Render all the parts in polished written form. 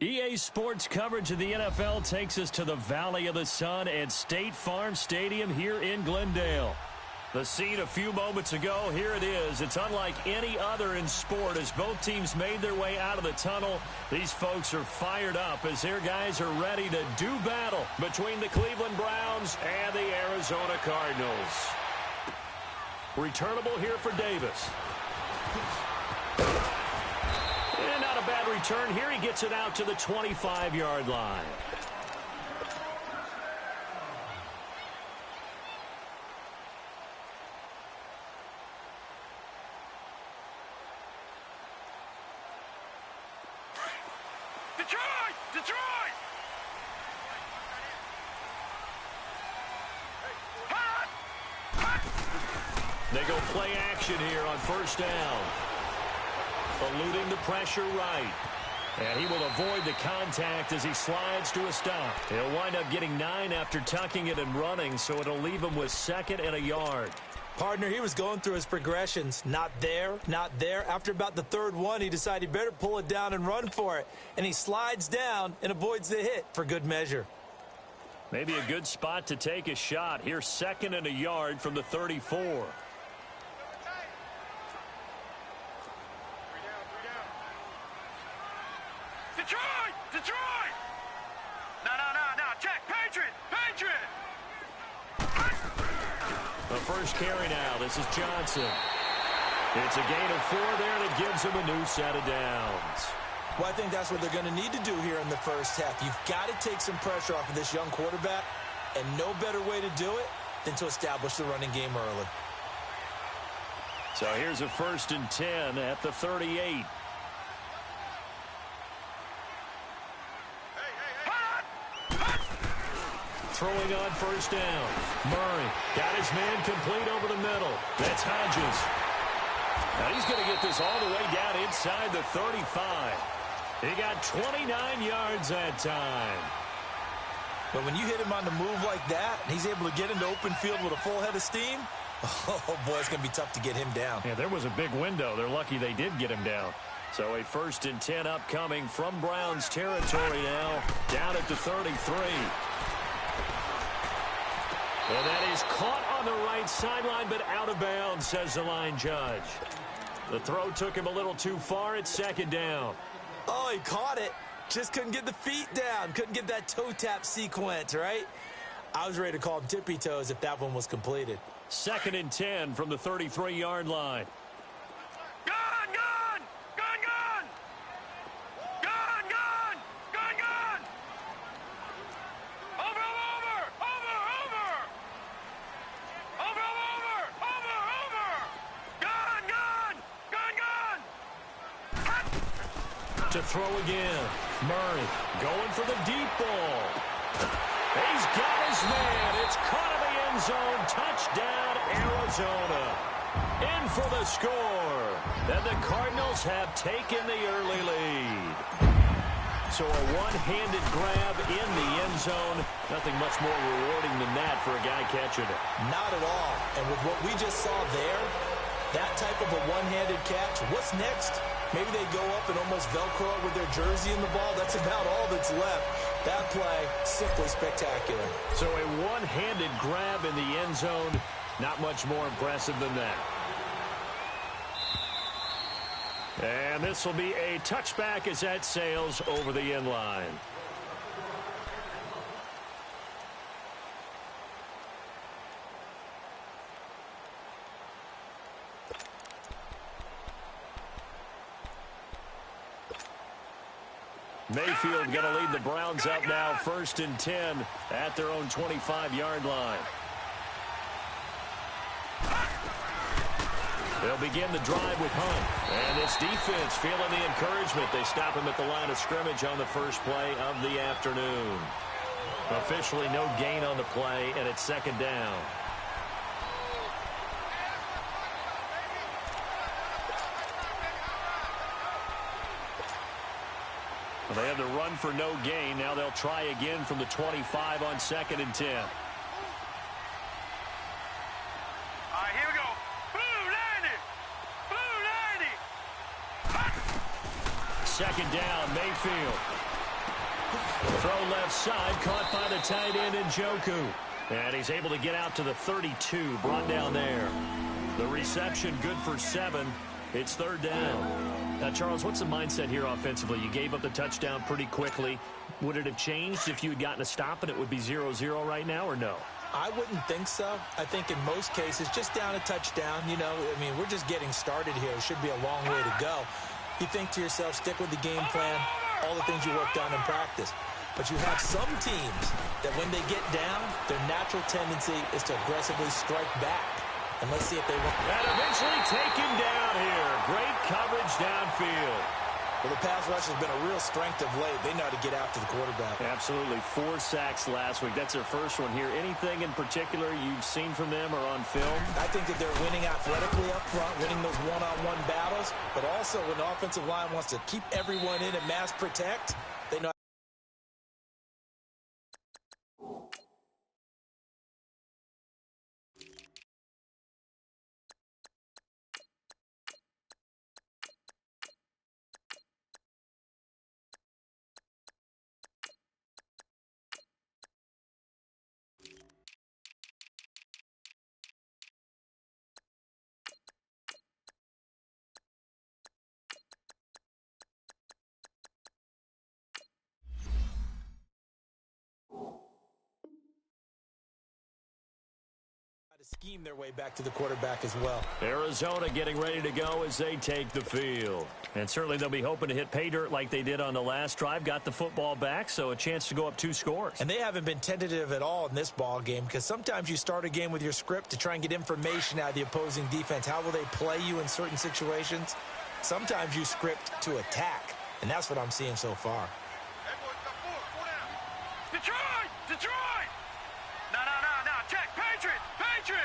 EA Sports coverage of the NFL takes us to the Valley of the Sun at State Farm Stadium here in Glendale. The scene a few moments ago, here it is. It's unlike any other in sport as both teams made their way out of the tunnel. These folks are fired up as their guys are ready to do battle between the Cleveland Browns and the Arizona Cardinals. Returnable here for Davis. And not a bad return here. He gets it out to the 25-yard line. They go play action here on first down. Eluding the pressure right. And he will avoid the contact as he slides to a stop. He'll wind up getting 9 after tucking it and running, so it'll leave him with 2nd and a yard. Partner, he was going through his progressions. Not there, not there. After about the 3rd one, he decided he better pull it down and run for it. And he slides down and avoids the hit for good measure. Maybe a good spot to take a shot. Here's 2nd and a yard from the 34. Detroit! No, check, Patriot! The first carry now, this is Johnson. It's a gain of 4 there, and it gives him a new set of downs. Well, I think that's what they're going to need to do here in the first half. You've got to take some pressure off of this young quarterback, and no better way to do it than to establish the running game early. So here's a 1st and 10 at the 38. Throwing on first down. Murray got his man complete over the middle. That's Hodges. Now he's going to get this all the way down inside the 35. He got 29 yards that time. But when you hit him on the move like that, and he's able to get into open field with a full head of steam, oh boy, it's going to be tough to get him down. Yeah, there was a big window. They're lucky they did get him down. So a 1st and 10 upcoming from Browns territory now, down at the 33. And that is caught on the right sideline, but out of bounds, says the line judge. The throw took him a little too far. It's 2nd down. Oh, he caught it. Just couldn't get the feet down. Couldn't get that toe tap sequence, right? I was ready to call him tippy toes if that one was completed. 2nd and 10 from the 33-yard line. To throw again. Murray going for the deep ball. He's got his man. It's caught in the end zone. Touchdown, Arizona. In for the score. And the Cardinals have taken the early lead. So a one-handed grab in the end zone. Nothing much more rewarding than that for a guy catching it. Not at all. And with what we just saw there, that type of a one-handed catch, what's next? Maybe they go up and almost Velcro it with their jersey in the ball. That's about all that's left. That play, simply spectacular. So a one-handed grab in the end zone, not much more impressive than that. And this will be a touchback as that sails over the end line. Mayfield going to lead the Browns up now, 1st and 10 at their own 25-yard line. They'll begin the drive with Hunt. And this defense feeling the encouragement. They stop him at the line of scrimmage on the first play of the afternoon. Officially no gain on the play, and it's 2nd down. Well, they had the run for no gain. Now they'll try again from the 25 on 2nd and 10. All right, here we go. Blue 90. Blue 90. 2nd down, Mayfield. Throw left side, caught by the tight end Njoku. And he's able to get out to the 32, brought down there. The reception good for 7. It's third down. Now, Charles, what's the mindset here offensively? You gave up the touchdown pretty quickly. Would it have changed if you had gotten a stop and it would be 0-0 right now, or no? I wouldn't think so. I think in most cases, just down a touchdown, you know, I mean, we're just getting started here. It should be a long way to go. You think to yourself, stick with the game plan, all the things you worked on in practice. But you have some teams that when they get down, their natural tendency is to aggressively strike back. And let's see if they want. And eventually take him down here. Great coverage downfield. Well, the pass rush has been a real strength of late. They know how to get after the quarterback. Absolutely. 4 sacks last week. That's their first one here. Anything in particular you've seen from them or on film? I think that they're winning athletically up front, winning those one-on-one battles. But also when the offensive line wants to keep everyone in and mass protect, they know. Scheme their way back to the quarterback as well. Arizona getting ready to go as they take the field. And certainly they'll be hoping to hit pay dirt like they did on the last drive. Got the football back, so a chance to go up 2 scores. And they haven't been tentative at all in this ball game because sometimes you start a game with your script to try and get information out of the opposing defense. How will they play you in certain situations? Sometimes you script to attack, and that's what I'm seeing so far. Detroit! Detroit! No. Check. Patriot! Patriot!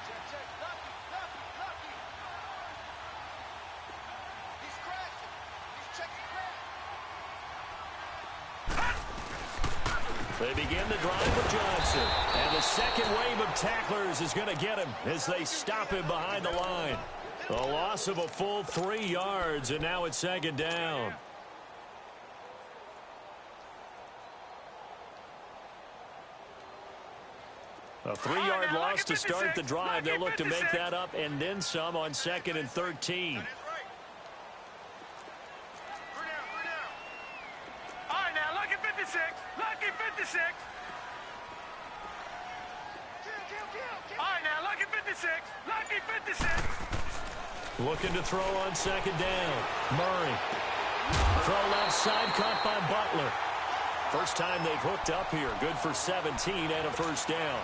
Check. Lucky. He's crashing. He's checking crash. They begin the drive with Johnson. And the second wave of tacklers is going to get him as they stop him behind the line. A loss of a full 3 yards, and now it's second down. A 3-yard loss to start the drive. They'll look to make that up and then some on 2nd and 13. All right, now, lucky 56. Lucky 56. All right, now, lucky 56. Lucky 56. Looking to throw on 2nd down. Murray. Throw left side, caught by Butler. First time they've hooked up here. Good for 17 and a first down.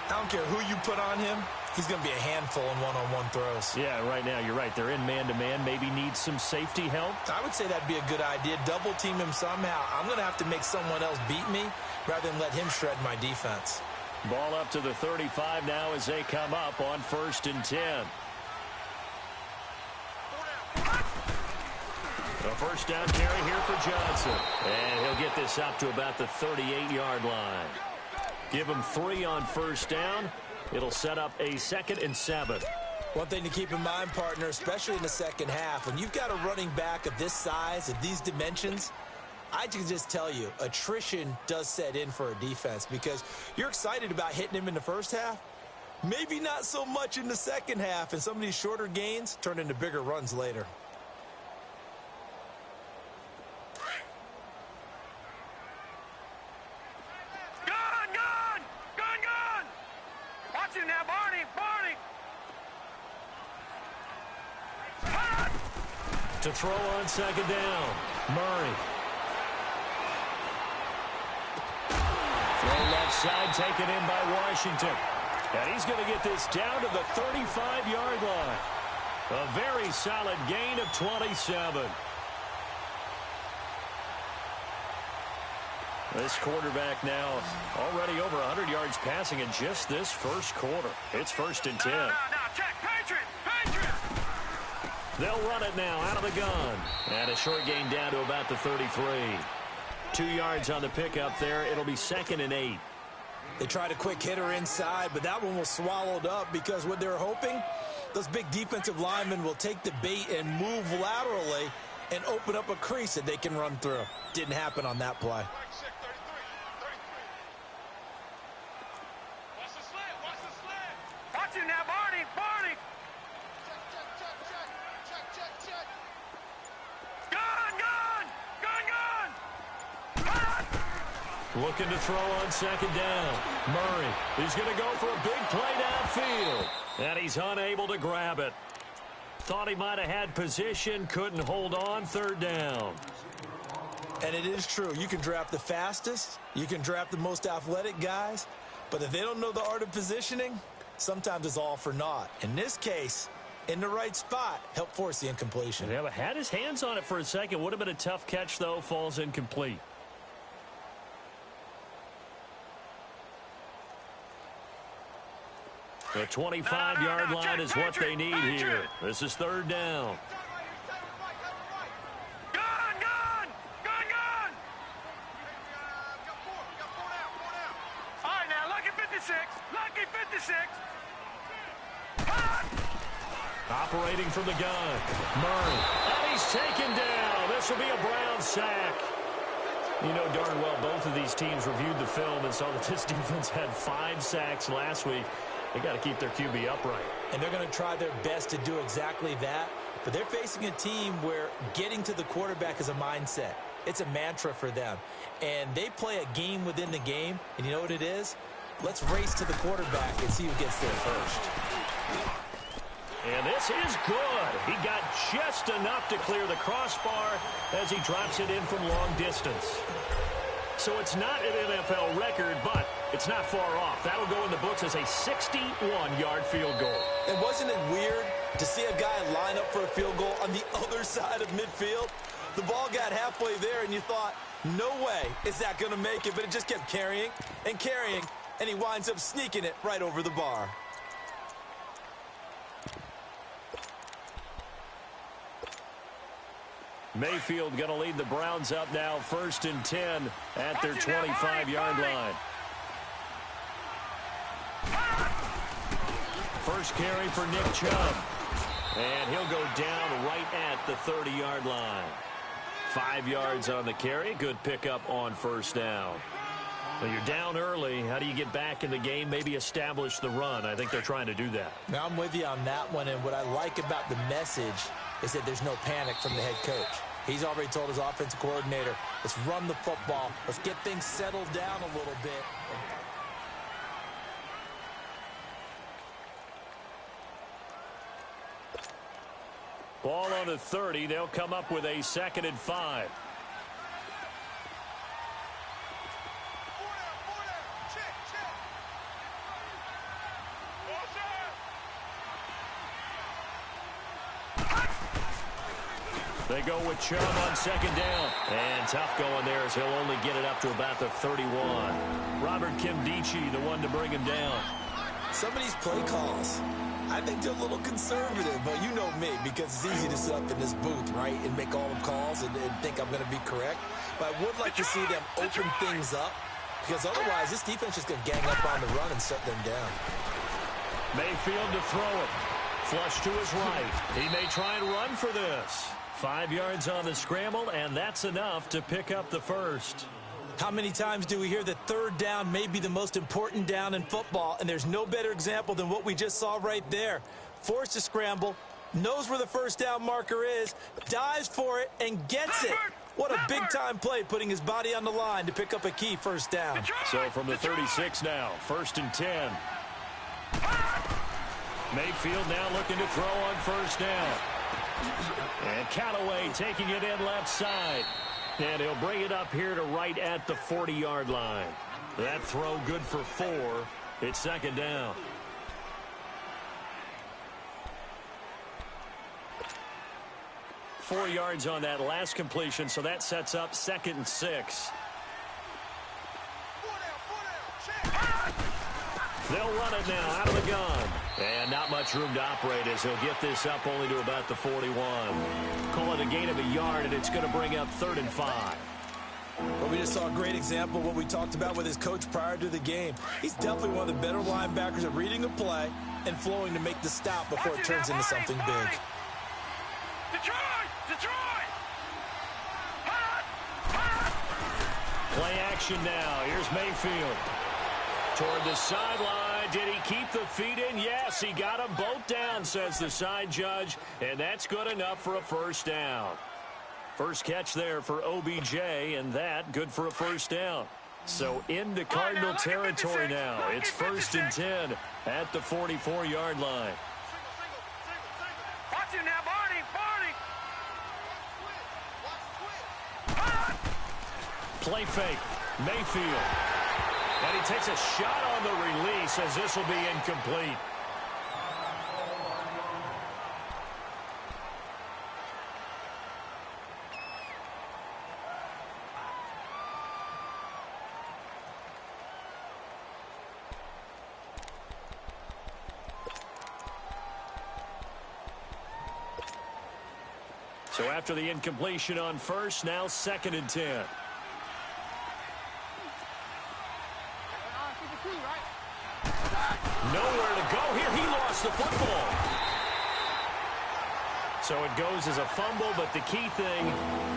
I don't care who you put on him. He's going to be a handful in one-on-one throws. Yeah, right now you're right. They're in man-to-man. Maybe need some safety help. I would say that'd be a good idea. Double team him somehow. I'm going to have to make someone else beat me rather than let him shred my defense. Ball up to the 35 now as they come up on 1st and 10. A first down carry here for Johnson. And he'll get this up to about the 38-yard line. Give him 3 on 1st down. It'll set up a 2nd and 7. One thing to keep in mind, partner, especially in the second half, when you've got a running back of this size, of these dimensions, I can just tell you, attrition does set in for a defense because you're excited about hitting him in the first half. Maybe not so much in the second half, and some of these shorter gains turn into bigger runs later. Watch him now, Barney! To throw on 2nd down. Murray. Throw left side, taken in by Washington. And he's going to get this down to the 35-yard line. A very solid gain of 27. This quarterback now already over 100 yards passing in just this first quarter. It's 1st and 10. No, check. Patriot! They'll run it now out of the gun. And a short gain down to about the 33. 2 yards on the pickup there. It'll be 2nd and 8. They tried a quick hitter inside, but that one was swallowed up because what they're hoping, those big defensive linemen will take the bait and move laterally and open up a crease that they can run through. Didn't happen on that play. Watch it now, Barney. Barney. Check. Gun. Looking to throw on second down. Murray, he's going to go for a big play downfield. And he's unable to grab it. Thought he might have had position, couldn't hold on, third down. And it is true. You can draft the fastest. You can draft the most athletic guys. But if they don't know the art of positioning, sometimes it's all for naught. In this case, in the right spot, help force the incompletion. Yeah, but had his hands on it for a second. Would have been a tough catch, though. Falls incomplete. The 25-yard line is what they need here. This is third down. Gun. All right, now, lucky 56. Lucky 56. Operating from the gun. Murray. And he's taken down. This will be a Brown sack. You know darn well both of these teams reviewed the film and saw that this defense had 5 sacks last week. They got to keep their QB upright. And they're going to try their best to do exactly that. But they're facing a team where getting to the quarterback is a mindset. It's a mantra for them. And they play a game within the game. And you know what it is? Let's race to the quarterback and see who gets there first. And this is good. He got just enough to clear the crossbar as he drops it in from long distance. So it's not an NFL record, but it's not far off. That'll go in the books as a 61-yard field goal. And wasn't it weird to see a guy line up for a field goal on the other side of midfield? The ball got halfway there, and you thought, no way is that going to make it, but it just kept carrying, and he winds up sneaking it right over the bar. Mayfield going to lead the Browns up now, 1st and 10 at their 25-yard line. First carry for Nick Chubb. And he'll go down right at the 30-yard line. 5 yards on the carry. Good pickup on first down. Well, you're down early. How do you get back in the game? Maybe establish the run. I think they're trying to do that. Now, I'm with you on that one, and what I like about the message is that there's no panic from the head coach. He's already told his offensive coordinator, let's run the football. Let's get things settled down a little bit. Ball on the 30. They'll come up with a 2nd and 5. They go with Chubb on 2nd down. And tough going there as he'll only get it up to about the 31. Robert Kimdichie, the one to bring him down. Some of these play calls, I think they're a little conservative, but you know me, because it's easy to sit up in this booth, right, and make all the calls and think I'm going to be correct. But I would like to see them open things up, because otherwise this defense is going to gang up on the run and shut them down. Mayfield to throw it. Flush to his right. He may try and run for this. 5 yards on the scramble, and that's enough to pick up the first. How many times do we hear that third down may be the most important down in football, and there's no better example than what we just saw right there. Forced to scramble, knows where the first down marker is, dives for it, and gets it. What a big-time play, putting his body on the line to pick up a key first down. So from the 36 now, 1st and 10. Mayfield now looking to throw on first down. And Callaway taking it in left side. And he'll bring it up here to right at the 40-yard line. That throw good for 4. It's 2nd down. Four yards on that last completion, so that sets up 2nd and 6. They'll run it now out of the gun. And not much room to operate as he'll get this up only to about the 41. Call it a gain of a yard, and it's going to bring up 3rd and 5. Well, we just saw a great example of what we talked about with his coach prior to the game. He's definitely one of the better linebackers at reading a play and flowing to make the stop before it turns into something big. Detroit! Play action now. Here's Mayfield. Toward the sideline. Did he keep the feet in? Yes, he got them both down, says the side judge. And that's good enough for a first down. First catch there for OBJ, and that good for a first down. So into Cardinal territory now. It's 1st and 10 at the 44-yard line. Watch him now, Barney. Play fake. Mayfield. And he takes a shot on the release as this will be incomplete. So after the incompletion on first, now 2nd and 10. Nowhere to go here. He lost the football. So it goes as a fumble, but the key thing,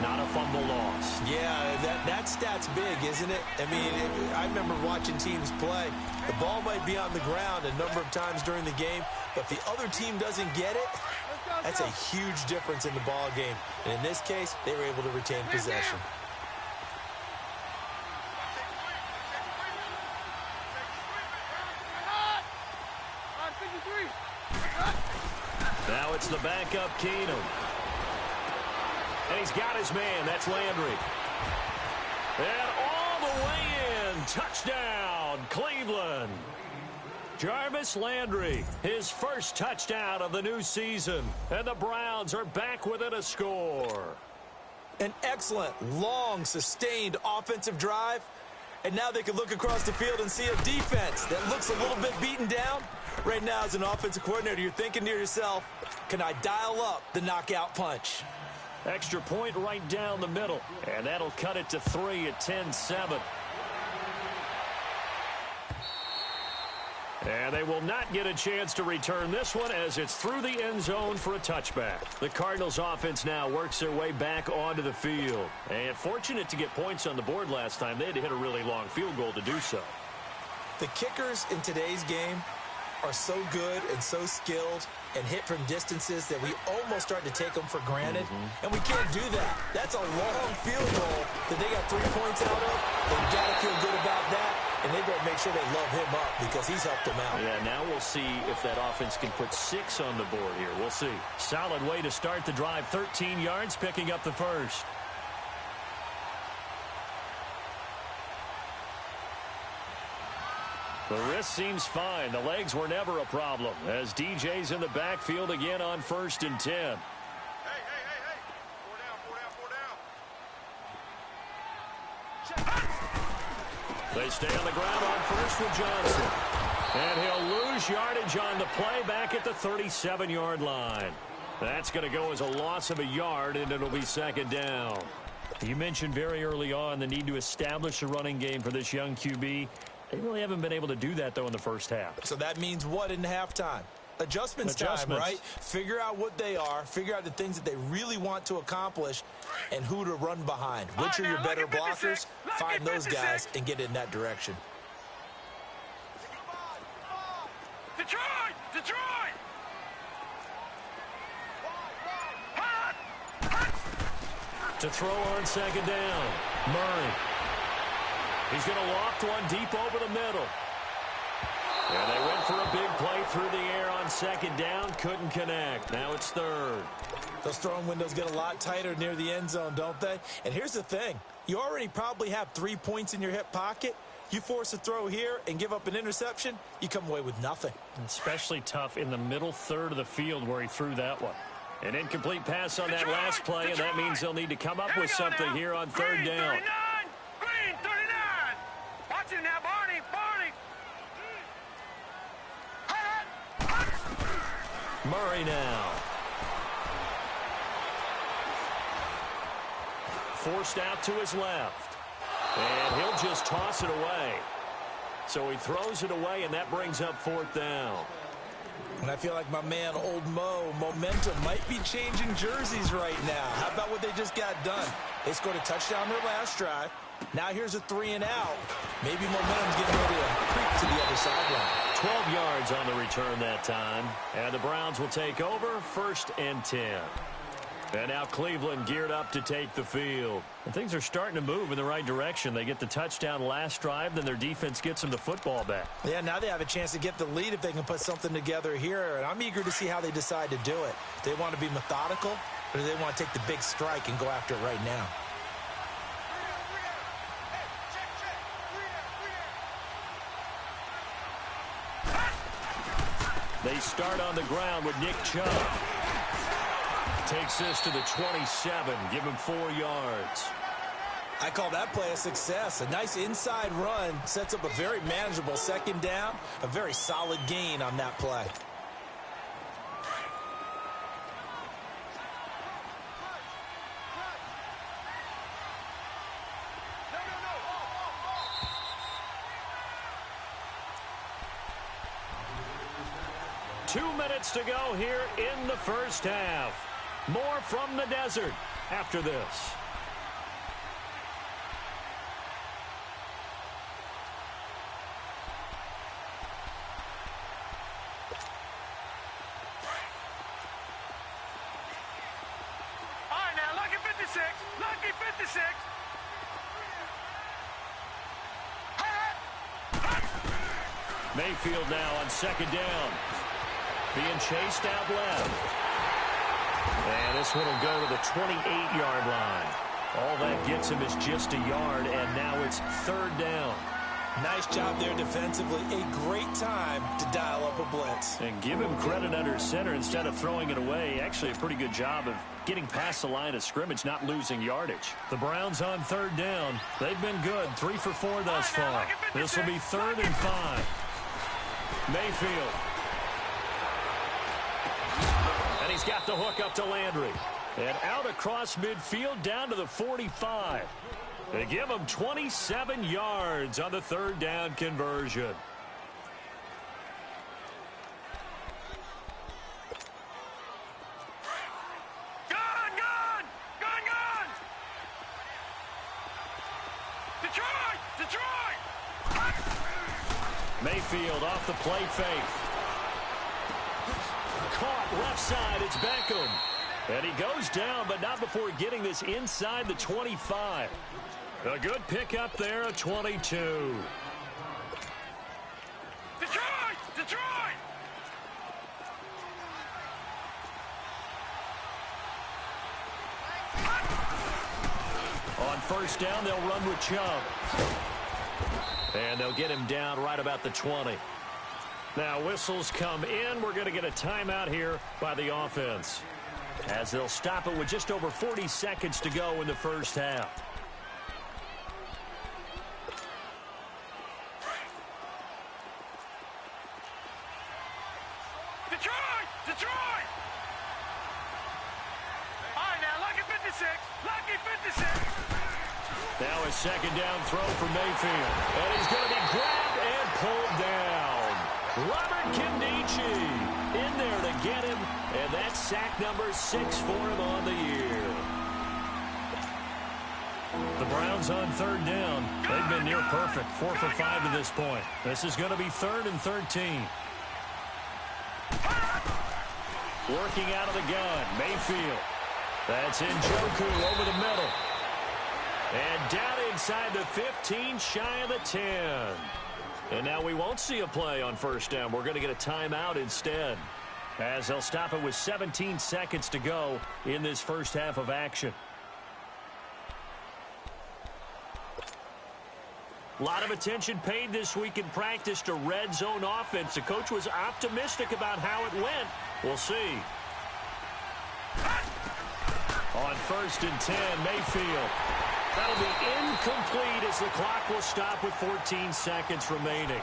not a fumble loss. Yeah, that stat's big, isn't it? I mean, I remember watching teams play. The ball might be on the ground a number of times during the game, but if the other team doesn't get it, that's a huge difference in the ball game. And in this case, they were able to retain possession. Now it's the backup Keenum. And he's got his man. That's Landry. And all the way in. Touchdown, Cleveland. Jarvis Landry, his first touchdown of the new season. And the Browns are back within a score. An excellent, long, sustained offensive drive. And now they can look across the field and see a defense that looks a little bit beaten down. Right now, as an offensive coordinator, you're thinking to yourself, can I dial up the knockout punch? Extra point right down the middle. And that'll cut it to 3 at 10-7. And they will not get a chance to return this one as it's through the end zone for a touchback. The Cardinals offense now works their way back onto the field. And fortunate to get points on the board last time. They had to hit a really long field goal to do so. The kickers in today's game are so good and so skilled and hit from distances that we almost start to take them for granted. And we can't do that. That's a long field goal that they got 3 points out of. They've got to feel good about that. And they've got to make sure they love him up because he's helped them out. Yeah, now we'll see if that offense can put 6 on the board here. We'll see. Solid way to start the drive. 13 yards, picking up the first. The wrist seems fine. The legs were never a problem as DJ's in the backfield again on 1st and 10. Hey. 4 down. They stay on the ground on first with Johnson. And he'll lose yardage on the play back at the 37-yard line. That's going to go as a loss of a yard, and it'll be 2nd down. You mentioned very early on the need to establish a running game for this young QB. They really haven't been able to do that, though, in the first half. So that means what in halftime? Adjustments time, right? Figure out what they are, figure out the things that they really want to accomplish, and who to run behind. Which are your better blockers? Find those guys and get in that direction. Detroit! To throw on 2nd down, Murray. He's going to loft one deep over the middle. And they went for a big play through the air on 2nd down. Couldn't connect. Now it's 3rd. Those throwing windows get a lot tighter near the end zone, don't they? And here's the thing. You already probably have 3 points in your hip pocket. You force a throw here and give up an interception, you come away with nothing. Especially tough in the middle third of the field where he threw that one. An incomplete pass on that last play, and that means they'll need to come up with something here on 3rd down. Green 39. Watch him now, Barney. Murray now. Forced out to his left. And he'll just toss it away. So he throws it away, and that brings up 4th down. And I feel like my man, Old Mo, momentum might be changing jerseys right now. How about what they just got done? They scored a touchdown their last drive. Now here's a 3-and-out. Maybe momentum's getting ready to creep to the other sideline. 12 yards on the return that time. And the Browns will take over 1st and 10. And now Cleveland geared up to take the field. And things are starting to move in the right direction. They get the touchdown last drive, then their defense gets them the football back. Yeah, now they have a chance to get the lead if they can put something together here. And I'm eager to see how they decide to do it. Do they want to be methodical, or do they want to take the big strike and go after it right now? They start on the ground with Nick Chubb. Takes this to the 27. Give him 4 yards. I call that play a success. A nice inside run sets up a very manageable 2nd down. A very solid gain on that play. Two minutes to go here in the first half. More from the desert after this. All right, now, lucky 56. Lucky 56. Mayfield now on 2nd down. Being chased out left. And this one will go to the 28-yard line. All that gets him is just a yard, and now it's 3rd down. Nice job there defensively. A great time to dial up a blitz. And give him credit under center instead of throwing it away. Actually, a pretty good job of getting past the line of scrimmage, not losing yardage. The Browns on 3rd down. They've been good. 3 for 4 thus far. This will be 3rd and 5. Mayfield. And he's got the hook up to Landry. And out across midfield down to the 45. They give him 27 yards on the 3rd down conversion. Gun! Detroit! Mayfield off the play fake. Caught left side. It's Beckham. And he goes down, but not before getting this inside the 25. A good pickup there, a 22. Detroit! On 1st down, they'll run with Chubb. And they'll get him down right about the 20. Now whistles come in. We're going to get a timeout here by the offense, as they'll stop it with just over 40 seconds to go in the first half. Detroit! All right, now, lucky 56. Now a 2nd down throw for Mayfield. And he's going to be grabbed and pulled down. Robert Kimdichie in there to get him. And that's sack number 6 for him on the year. The Browns on 3rd down. They've been near perfect. 4 for 5 to this point. This is going to be 3rd and 13. Working out of the gun, Mayfield. That's Njoku over the middle. And down inside the 15, shy of the 10. And now we won't see a play on 1st down. We're going to get a timeout instead, as they'll stop it with 17 seconds to go in this first half of action. A lot of attention paid this week in practice to red zone offense. The coach was optimistic about how it went. We'll see. On 1st and 10, Mayfield. That'll be incomplete as the clock will stop with 14 seconds remaining.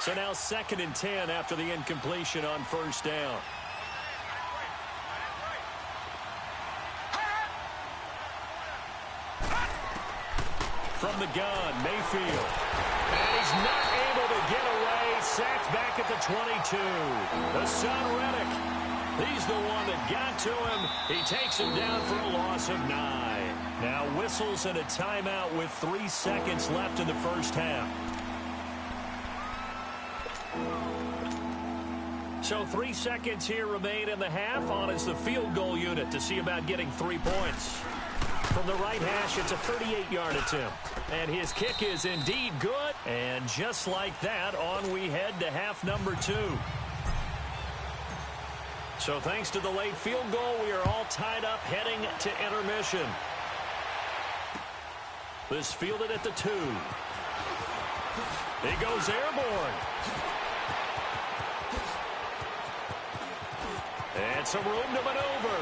So now 2nd and 10 after the incompletion on 1st down. from the gun. Mayfield. And he's not able to get away. Sacked back at the 22. The son, Reddick. He's the one that got to him. He takes him down for a loss of 9. Now whistles and a timeout with 3 seconds left in the first half. So 3 seconds here remain in the half. On is the field goal unit to see about getting 3 points. From the right hash, it's a 38-yard attempt. And his kick is indeed good. And just like that, on we head to half number 2. So thanks to the late field goal, we are all tied up heading to intermission. This fielded at the 2. He goes airborne. And some room to maneuver.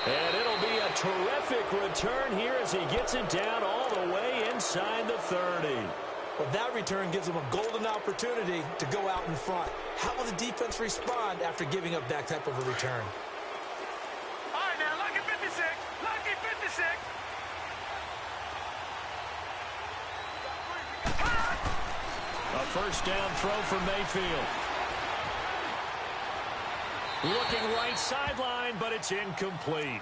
And it'll be a terrific return here as he gets it down all the way inside the 30. Well, that return gives him a golden opportunity to go out in front. How will the defense respond after giving up that type of a return? All right, now, lucky 56. Lucky 56. A first down throw for Mayfield. Looking right sideline, but it's incomplete.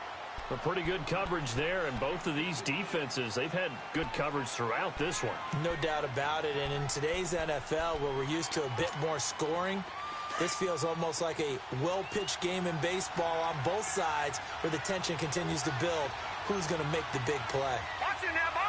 A pretty good coverage there, and both of these defenses, they've had good coverage throughout this one. No doubt about it, and in today's NFL, where we're used to a bit more scoring, this feels almost like a well-pitched game in baseball on both sides, where the tension continues to build. Who's going to make the big play? Watch it now, Barney.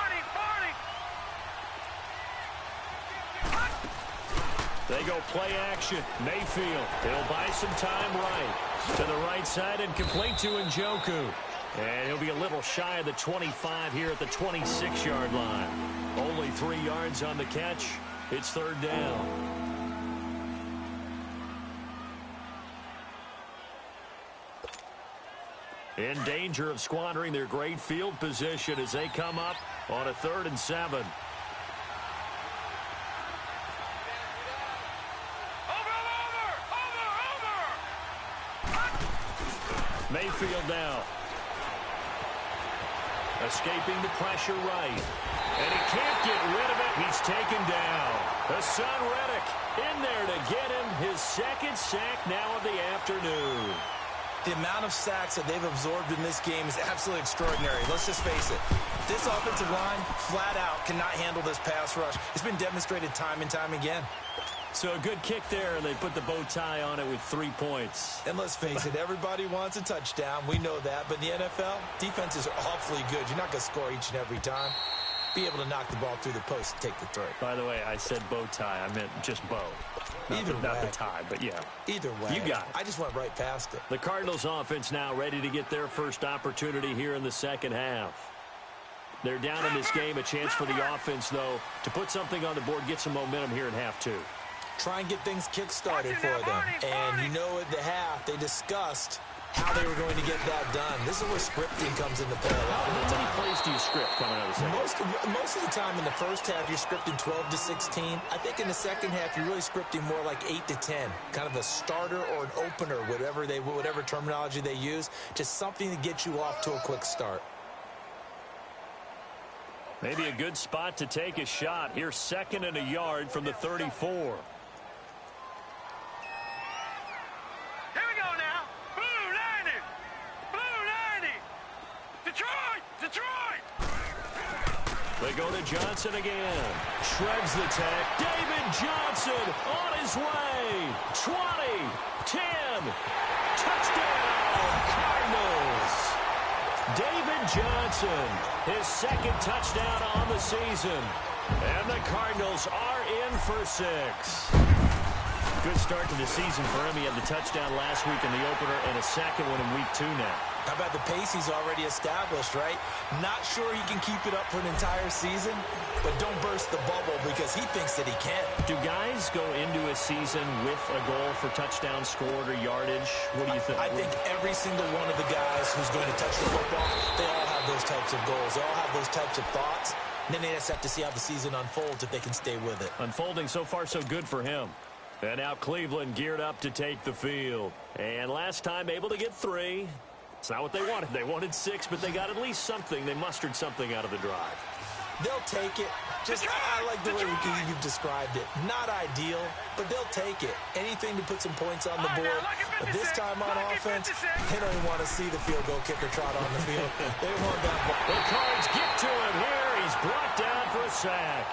They go play action. Mayfield, he'll buy some time right. To the right side and complete to Njoku. And he'll be a little shy of the 25 here at the 26-yard line. Only 3 yards on the catch. It's third down. In danger of squandering their great field position as they come up on a 3rd and 7. Mayfield now. Escaping the pressure right. And he can't get rid of it. He's taken down. The son, Reddick, in there to get him his 2nd sack now of the afternoon. The amount of sacks that they've absorbed in this game is absolutely extraordinary. Let's just face it. This offensive line, flat out, cannot handle this pass rush. It's been demonstrated time and time again. So a good kick there, and they put the bow tie on it with 3 points. And let's face it, everybody wants a touchdown. We know that. But in the NFL, defenses are awfully good. You're not going to score each and every time. Be able to knock the ball through the post and take the throw. By the way, I said bow tie. I meant just bow. Not the tie, but yeah. Either way. You got it. I just went right past it. The Cardinals offense now ready to get their first opportunity here in the second half. They're down in this game. A chance for the offense, though, to put something on the board, get some momentum here in half 2. Try and get things kick-started for them. And you know at the half, they discussed how they were going to get that done. This is where scripting comes into play a lot of the time. How many plays do you script coming out of the second? Most of the time in the first half, you're scripting 12 to 16. I think in the second half, you're really scripting more like 8 to 10. Kind of a starter or an opener, whatever terminology they use. Just something to get you off to a quick start. Maybe a good spot to take a shot. Here's 2nd and a yard from the 34. They go to Johnson again. Shreds the tack. David Johnson on his way. 20, 10. Touchdown, Cardinals. David Johnson, his 2nd touchdown on the season. And the Cardinals are in for 6. Good start to the season for him. He had the touchdown last week in the opener and a second one in week 2 now. How about the pace he's already established, right? Not sure he can keep it up for an entire season, but don't burst the bubble because he thinks that he can. Do guys go into a season with a goal for touchdown scored or yardage? What do you think? I think every single one of the guys who's going to touch the football, they all have those types of goals. They all have those types of thoughts. And then they just have to see how the season unfolds if they can stay with it. Unfolding so far so good for him. And now Cleveland geared up to take the field. And last time able to get 3. It's not what they wanted. They wanted 6, but they got at least something. They mustered something out of the drive. They'll take it. Just, I like the way you've described it. Not ideal, but they'll take it. Anything to put some points on the board. But this time on offense, they don't even want to see the field goal kicker trot on the field. They want that ball. The Cards get to him here. He's brought down for a sack.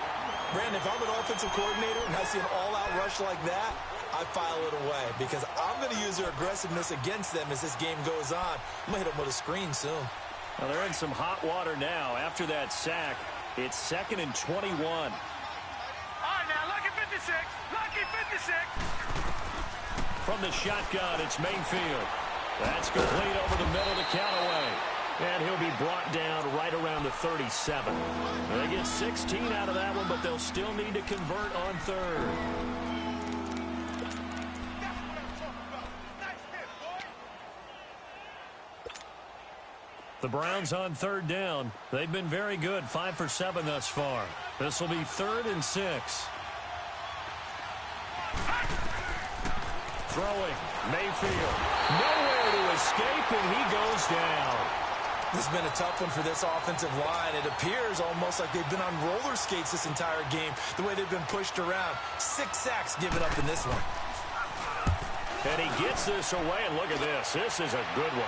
Brandon, if I'm an offensive coordinator and I see an all-out rush like that, I file it away because I'm going to use their aggressiveness against them as this game goes on. I'm going to hit them with a screen soon. Well, they're in some hot water now. After that sack, it's 2nd and 21. All right, now, lucky 56. Lucky 56. From the shotgun, it's Mayfield. That's complete over the middle to Callaway. And he'll be brought down right around the 37. They get 16 out of that one, but they'll still need to convert on 3rd. The Browns on 3rd down. They've been very good, 5 for 7 thus far. This will be 3rd and 6. Throwing, Mayfield. Nowhere to escape, and he goes down. This has been a tough one for this offensive line. It appears almost like they've been on roller skates this entire game, the way they've been pushed around. 6 sacks given up in this one. And he gets this away, and look at this. This is a good one.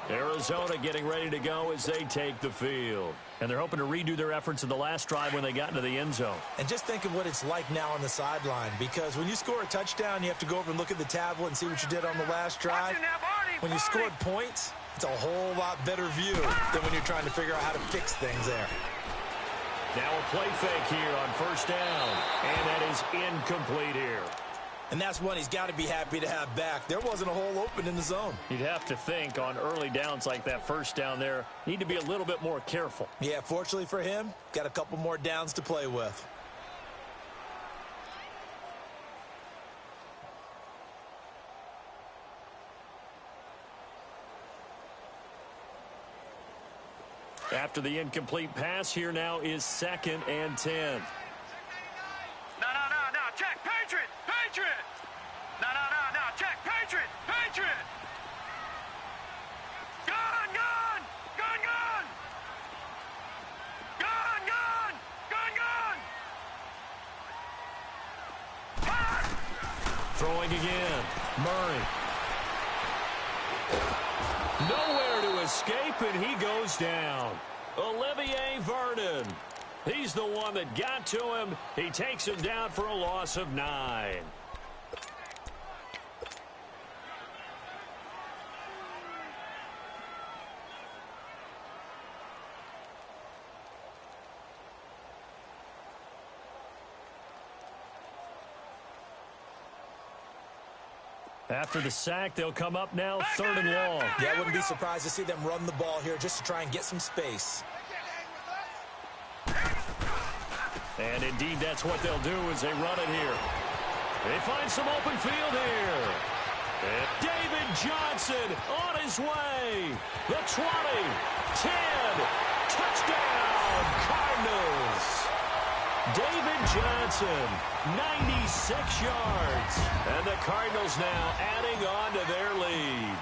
Arizona getting ready to go as they take the field. And they're hoping to redo their efforts in the last drive when they got into the end zone. And just think of what it's like now on the sideline, because when you score a touchdown, you have to go over and look at the tablet and see what you did on the last drive. When you scored points, it's a whole lot better view than when you're trying to figure out how to fix things there. Now a play fake here on 1st down. And that is incomplete here. And that's one he's got to be happy to have back. There wasn't a hole open in the zone. You'd have to think on early downs like that 1st down there, need to be a little bit more careful. Yeah, fortunately for him, got a couple more downs to play with. After the incomplete pass, here now is 2nd and 10. No, check, Patriot! Patriot! No, check, Patriot! Patriot! Gun! Gun! Gun! Gun! Gun! Gun! Gun! Throwing again. Murray. Nowhere to escape, and he goes down. Olivier Vernon. He's the one that got to him. He takes him down for a loss of 9. After the sack, they'll come up now 3rd and long. Yeah, I wouldn't be surprised to see them run the ball here just to try and get some space. And indeed, that's what they'll do as they run it here. They find some open field here. And David Johnson on his way. The 20, 10, touchdown, Cardinals. David Johnson, 96 yards. And the Cardinals now adding on to their lead.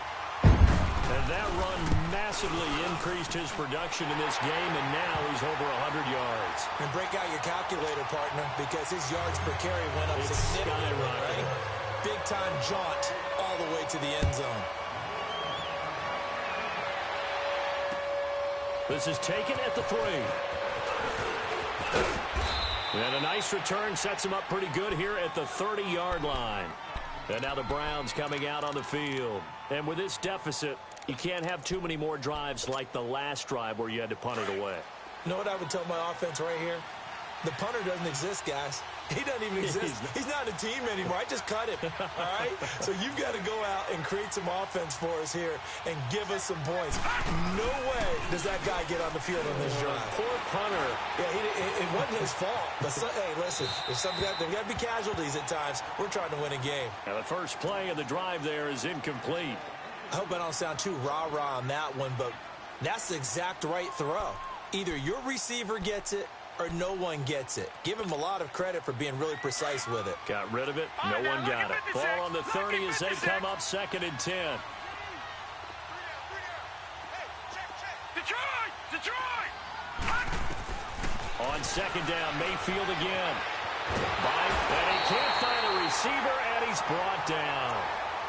And that run massively increased his production in this game, and now he's over 100 yards. And break out your calculator, partner, because his yards per carry went up significantly, right? Big-time jaunt all the way to the end zone. This is taken at the 3. And a nice return sets him up pretty good here at the 30-yard line. And now the Browns coming out on the field. And with this deficit, you can't have too many more drives like the last drive where you had to punt it away. You know what I would tell my offense right here? The punter doesn't exist, guys. He doesn't even exist. He's not a team anymore. I just cut him, all right? So you've got to go out and create some offense for us here and give us some points. No way does that guy get on the field on this drive. Poor punter. Yeah, it wasn't his fault. But, hey, listen, there's got to be casualties at times. We're trying to win a game. Now the first play of the drive there is incomplete. I hope I don't sound too rah-rah on that one, but that's the exact right throw. Either your receiver gets it or no one gets it. Give him a lot of credit for being really precise with it. Got rid of it. No one got it. Ball on the 30 as they come up 2nd and 10. Detroit! On 2nd down, Mayfield again. And he can't find a receiver, and he's brought down.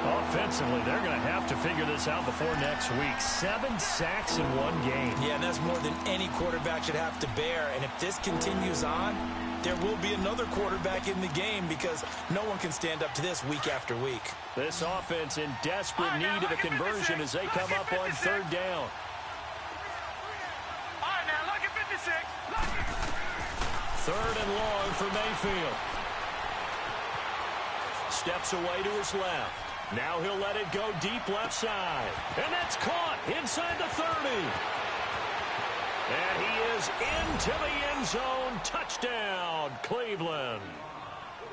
Offensively, they're going to have to figure this out before next week. 7 sacks in one game. Yeah, and that's more than any quarterback should have to bear. And if this continues on, there will be another quarterback in the game because no one can stand up to this week after week. This offense in desperate need of a conversion as they come up on 3rd down. All right, now, lucky 56. Lucky. 3rd and long for Mayfield. Steps away to his left. Now he'll let it go deep left side. And that's caught inside the 30. And he is into the end zone. Touchdown, Cleveland.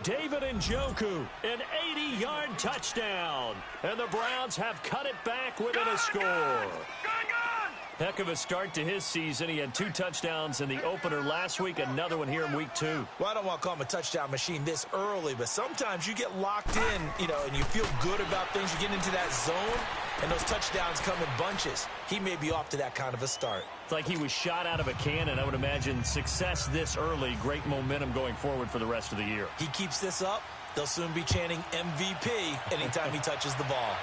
David Njoku, an 80-yard touchdown. And the Browns have cut it back within a score. Gone! Heck of a start to his season. He had 2 touchdowns in the opener last week, another one here in week 2. Well, I don't want to call him a touchdown machine this early, but sometimes you get locked in, and you feel good about things. You get into that zone, and those touchdowns come in bunches. He may be off to that kind of a start. It's like he was shot out of a cannon. I would imagine success this early, great momentum going forward for the rest of the year. He keeps this up, they'll soon be chanting MVP anytime he touches the ball.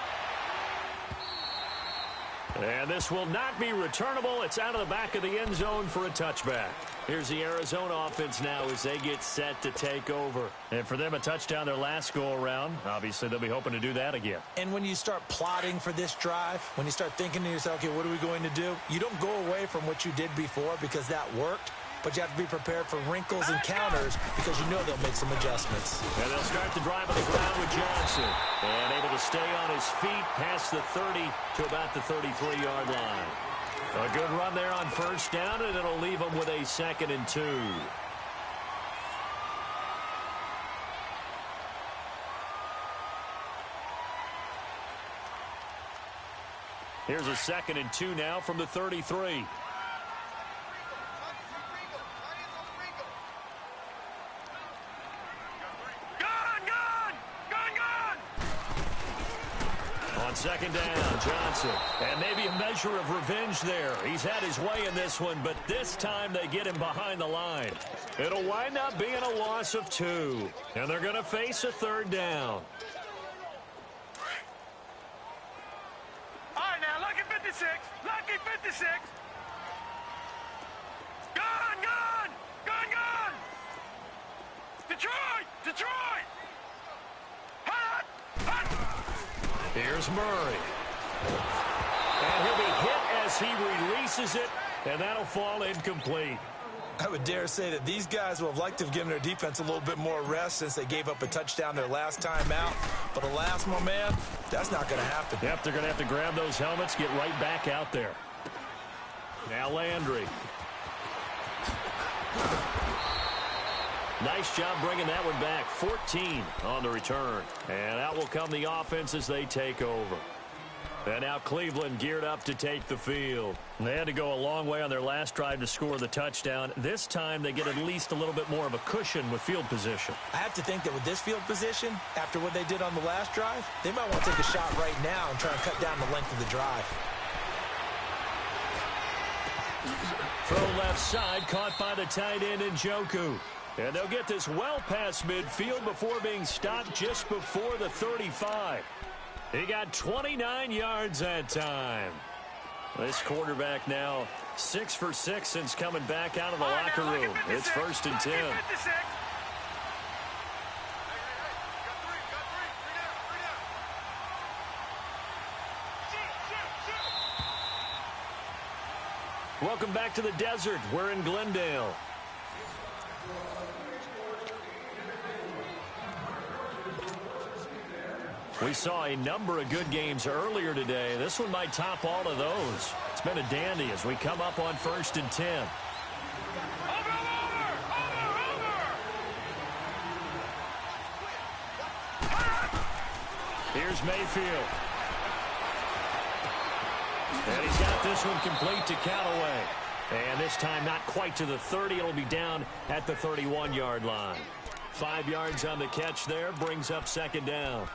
And this will not be returnable. It's out of the back of the end zone for a touchback. Here's the Arizona offense now as they get set to take over. And for them, a touchdown their last go-around. Obviously, they'll be hoping to do that again. And when you start plotting for this drive, when you start thinking to yourself, okay, what are we going to do? You don't go away from what you did before because that worked. But you have to be prepared for wrinkles and counters because you know they'll make some adjustments. And they'll start the drive on the ground with Johnson. And able to stay on his feet past the 30 to about the 33-yard line. A good run there on 1st down, and it'll leave them with a 2nd and 2. Here's a 2nd and 2 now from the 33. On 2nd down, Johnson. And maybe a measure of revenge there. He's had his way in this one, but this time they get him behind the line. It'll wind up being a loss of 2. And they're going to face a 3rd down. All right, now, lucky 56. Lucky 56. Gone! Detroit! Hot! Here's Murray. And he'll be hit as he releases it, and that'll fall incomplete. I would dare say that these guys will have liked to have given their defense a little bit more rest since they gave up a touchdown their last time out. But alas, my man, that's not going to happen. Yep, they're going to have to grab those helmets, get right back out there. Now Landry. Nice job bringing that one back. 14 on the return. And out will come the offense as they take over. And now Cleveland geared up to take the field. They had to go a long way on their last drive to score the touchdown. This time they get at least a little bit more of a cushion with field position. I have to think that with this field position, after what they did on the last drive, they might want to take a shot right now and try and cut down the length of the drive. Throw left side, caught by the tight end Njoku. And they'll get this well past midfield before being stopped just before the 35. He got 29 yards that time. This quarterback now 6 for 6 since coming back out of the locker room. It's 1st and 10. Welcome back to the desert. We're in Glendale. We saw a number of good games earlier today. This one might top all of those. It's been a dandy as we come up on 1st and 10. Over! Here's Mayfield. And he's got this one complete to Callaway. And this time not quite to the 30. It'll be down at the 31-yard line. 5 yards on the catch there. Brings up second down.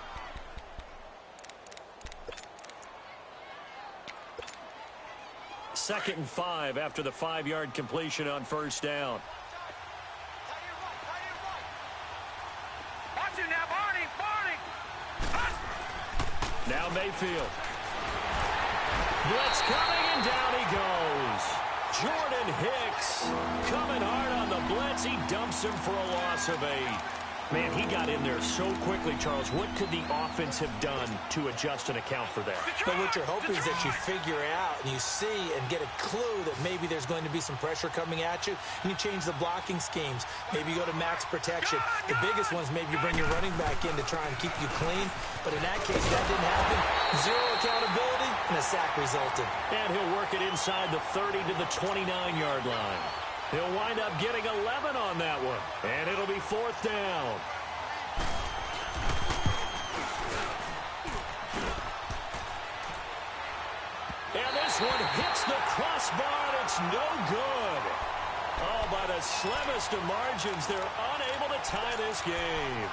Second and 5 after the 5-yard completion on first down. Watch it now, Barney. Now Mayfield. Blitz coming, and down he goes. Jordan Hicks coming hard on the blitz. He dumps him for a loss of 8. Man, he got in there so quickly, Charles. What could the offense have done to adjust and account for that? But what you're hoping is that you figure out and you see and get a clue that maybe there's going to be some pressure coming at you, and you change the blocking schemes. Maybe you go to max protection. The biggest one is maybe you bring your running back in to try and keep you clean. But in that case, that didn't happen. Zero accountability, and a sack resulted. And he'll work it inside the 30 to the 29-yard line. He'll wind up getting 11 on that one. And it'll be fourth down. And this one hits the crossbar, and it's no good. Oh, by the slimmest of margins, they're unable to tie this game.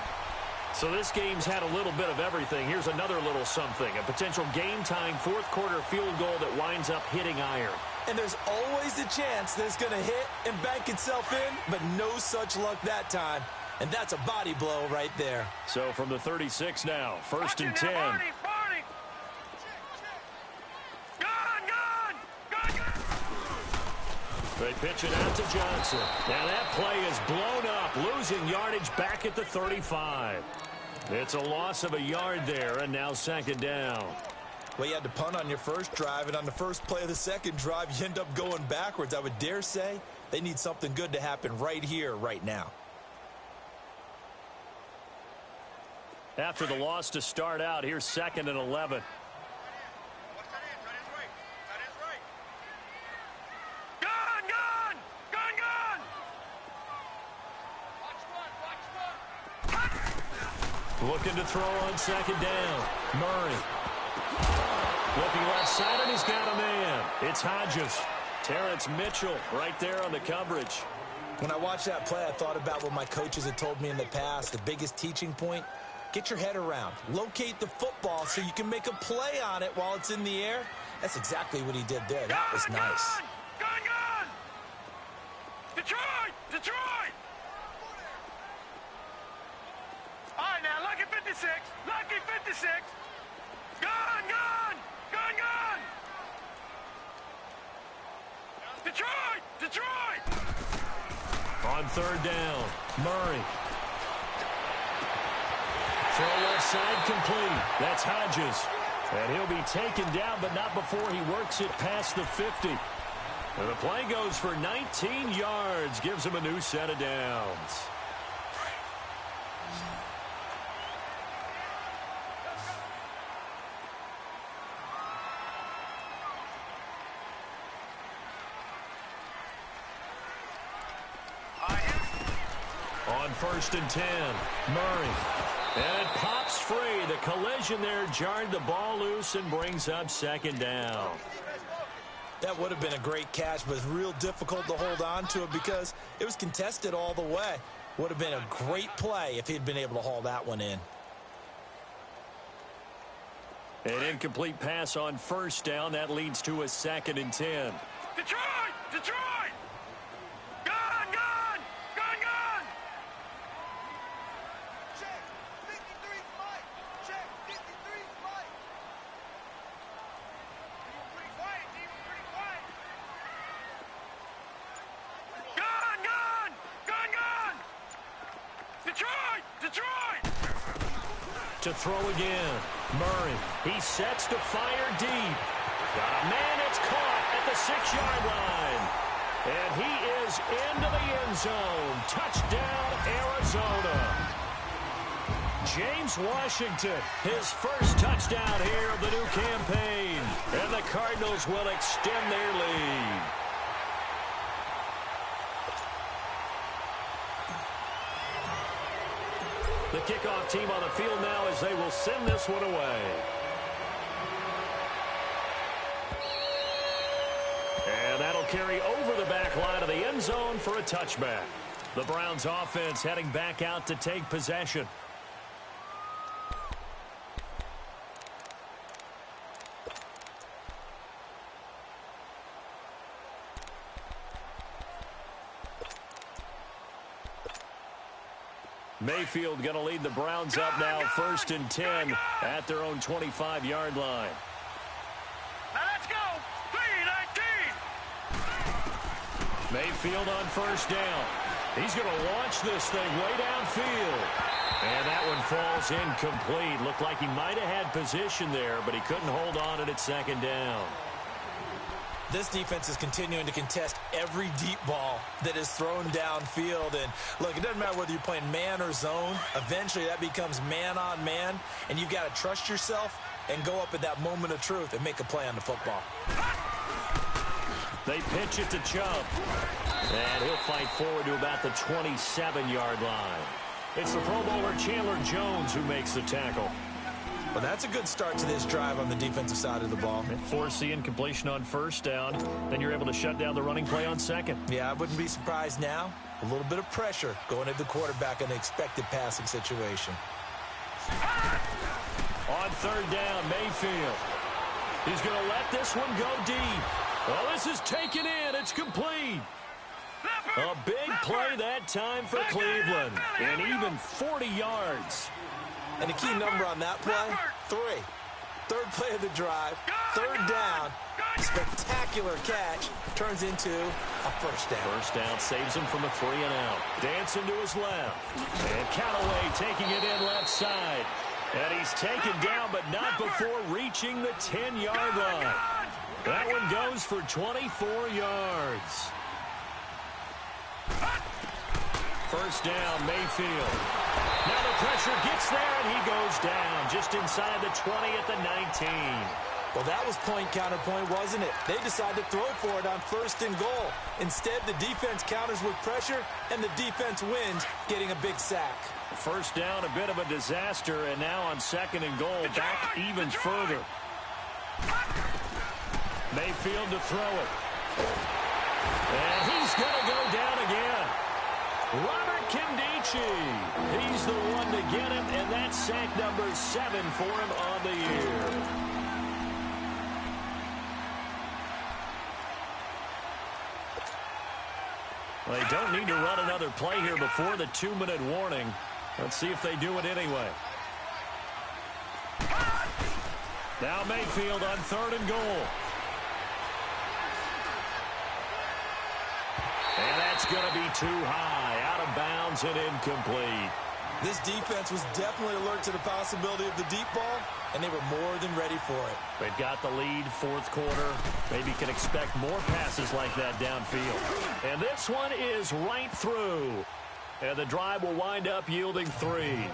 So this game's had a little bit of everything. Here's another little something. A potential game-tying fourth-quarter field goal that winds up hitting iron. And there's always a chance that it's going to hit and bank itself in, but no such luck that time. And that's a body blow right there. So from the 36 now, first and 10. Barney. Gun. They pitch it out to Johnson. Now that play is blown up, losing yardage back at the 35. It's a loss of a yard there, and now second down. Well, you had to punt on your first drive, and on the first play of the second drive, you end up going backwards. I would dare say they need something good to happen right here, right now. After the loss to start out, here's second and 11. Looking to throw on second down. Murray. Looking left side, and he's got a man. It's Hodges. Terrence Mitchell right there on the coverage. When I watched that play, I thought about what my coaches had told me in the past. The biggest teaching point, get your head around. Locate the football so you can make a play on it while it's in the air. That's exactly what he did there. That was nice. Gun! Detroit! All right, now, lucky 56. Gun! Detroit! On third down, Murray. Throw left side complete. That's Hodges. And he'll be taken down, but not before he works it past the 50. And the play goes for 19 yards. Gives him a new set of downs. On first and 10, Murray. And it pops free. The collision there jarred the ball loose and brings up second down. That would have been a great catch, but it's real difficult to hold on to it because it was contested all the way. Would have been a great play if he'd been able to haul that one in. An incomplete pass on first down. That leads to a second and 10. Detroit! Gun! Check. 53 Mike. Check. 53 Mike. Pretty quiet, team. Pretty quiet. Gun! Detroit! To throw again. Murray. He sets to fire deep. Got a man. It's caught at the 6-yard line. And he is into the end zone. Touchdown, Arizona. James Washington, his first touchdown here of the new campaign. And the Cardinals will extend their lead. The kickoff team on the field now as they will send this one away. And that'll carry over the back line of the end zone for a touchback. The Browns offense heading back out to take possession. Mayfield going to lead the Browns up now, 1st and 10 at their own 25-yard line. Now let's go. 3-19. Mayfield on 1st down. He's going to launch this thing way downfield. And that one falls incomplete. Looked like he might have had position there, but he couldn't hold on at 2nd down. This defense is continuing to contest every deep ball that is thrown downfield. And, look, it doesn't matter whether you're playing man or zone. Eventually, that becomes man-on-man, and you've got to trust yourself and go up at that moment of truth and make a play on the football. They pitch it to Chubb. And he'll fight forward to about the 27-yard line. It's the Pro Bowler Chandler Jones who makes the tackle. Well, that's a good start to this drive on the defensive side of the ball. Force the incompletion on 1st down. Then you're able to shut down the running play on 2nd. Yeah, I wouldn't be surprised now. A little bit of pressure going at the quarterback in an expected passing situation. On 3rd down, Mayfield. He's going to let this one go deep. Well, this is taken in. It's complete. A big play that time for Cleveland. And even 40 yards. And the key number on that play, 3. 3rd play of the drive, 3rd down, spectacular catch, turns into a 1st down. 1st down saves him from a 3-and-out. Dancing to his left. And Callaway taking it in left side. And he's taken down, but not before reaching the 10-yard line. That one goes for 24 yards. 1st down, Mayfield. Now the pressure gets there, and he goes down just inside the 20 at the 19. Well, that was point counterpoint, wasn't it? They decided to throw for it on 1st and goal. Instead, the defense counters with pressure, and the defense wins, getting a big sack. 1st down, a bit of a disaster, and now on 2nd and goal, back even further. Mayfield to throw it. And he's going to go down again. Robert Kimdichie. He's the one to get him, and that's sack number 7 for him on the year. Well, they don't need to run another play here before the 2-minute warning. Let's see if they do it anyway. Now Mayfield on 3rd and goal. And that's going to be too high, out of bounds and incomplete. This defense was definitely alert to the possibility of the deep ball, and they were more than ready for it. They've got the lead, 4th quarter. Maybe can expect more passes like that downfield. And this one is right through. And the drive will wind up yielding 3.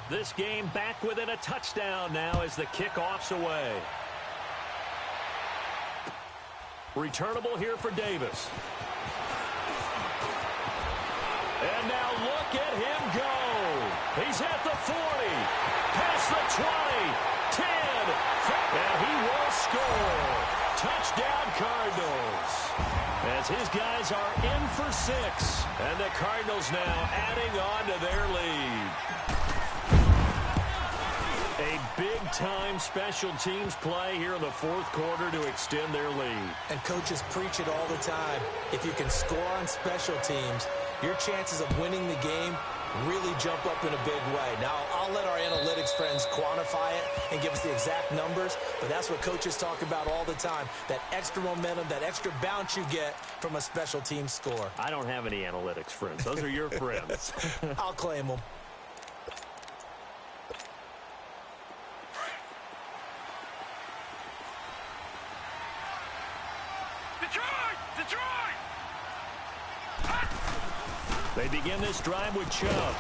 This game back within a touchdown now as the kickoff's away. Returnable here for Davis. And now look at him go. He's at the 40, past the 20, 10, and he will score. Touchdown Cardinals. As his guys are in for 6, and the Cardinals now adding on to their lead. A big-time special teams play here in the 4th quarter to extend their lead. And coaches preach it all the time. If you can score on special teams, your chances of winning the game really jump up in a big way. Now, I'll let our analytics friends quantify it and give us the exact numbers, but that's what coaches talk about all the time, that extra momentum, that extra bounce you get from a special team score. I don't have any analytics friends. Those are your friends. I'll claim them. They begin this drive with Chubb.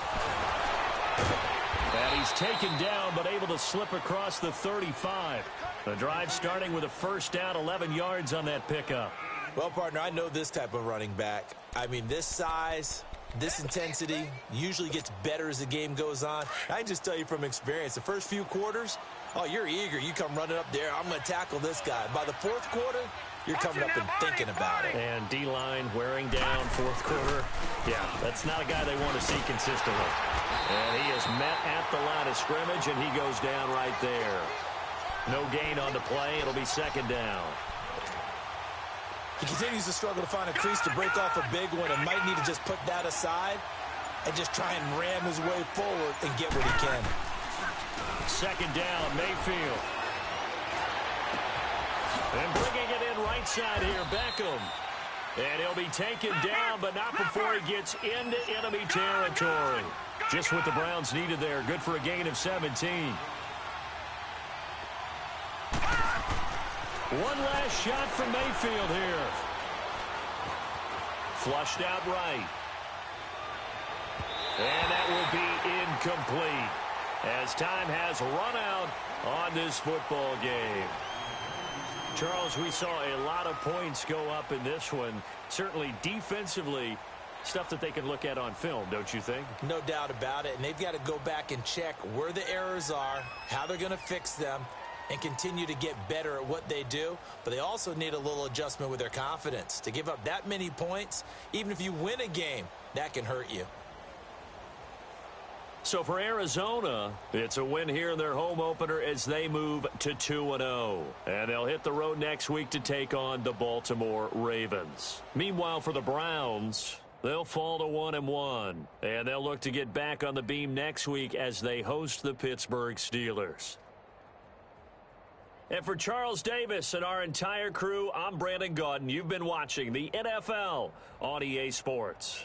And he's taken down, but able to slip across the 35. The drive starting with a 1st down, 11 yards on that pickup. Well, partner, I know this type of running back. I mean, this size, this intensity usually gets better as the game goes on. I can just tell you from experience, the first few quarters, Oh, you're eager. You come running up there. I'm going to tackle this guy. By the fourth quarter, you're coming up and thinking about it. And D-line wearing down fourth quarter. Yeah, that's not a guy they want to see consistently. And he is met at the line of scrimmage, and he goes down right there. No gain on the play. It'll be second down. He continues to struggle to find a crease to break off a big one and might need to just put that aside and just try and ram his way forward and get what he can. Second down, Mayfield. And bringing it in right side here, Beckham. And he'll be taken down, but not before he gets into enemy territory. Just what the Browns needed there. Good for a gain of 17. One last shot from Mayfield here. Flushed out right. And that will be incomplete as time has run out on this football game. Charles, we saw a lot of points go up in this one. Certainly defensively, stuff that they can look at on film, don't you think? No doubt about it. And they've got to go back and check where the errors are, how they're going to fix them, and continue to get better at what they do. But they also need a little adjustment with their confidence. To give up that many points, even if you win a game, that can hurt you. So for Arizona, it's a win here in their home opener as they move to 2-0. And they'll hit the road next week to take on the Baltimore Ravens. Meanwhile, for the Browns, they'll fall to 1-1. And they'll look to get back on the beam next week as they host the Pittsburgh Steelers. And for Charles Davis and our entire crew, I'm Brandon Gaudin. You've been watching the NFL on EA Sports.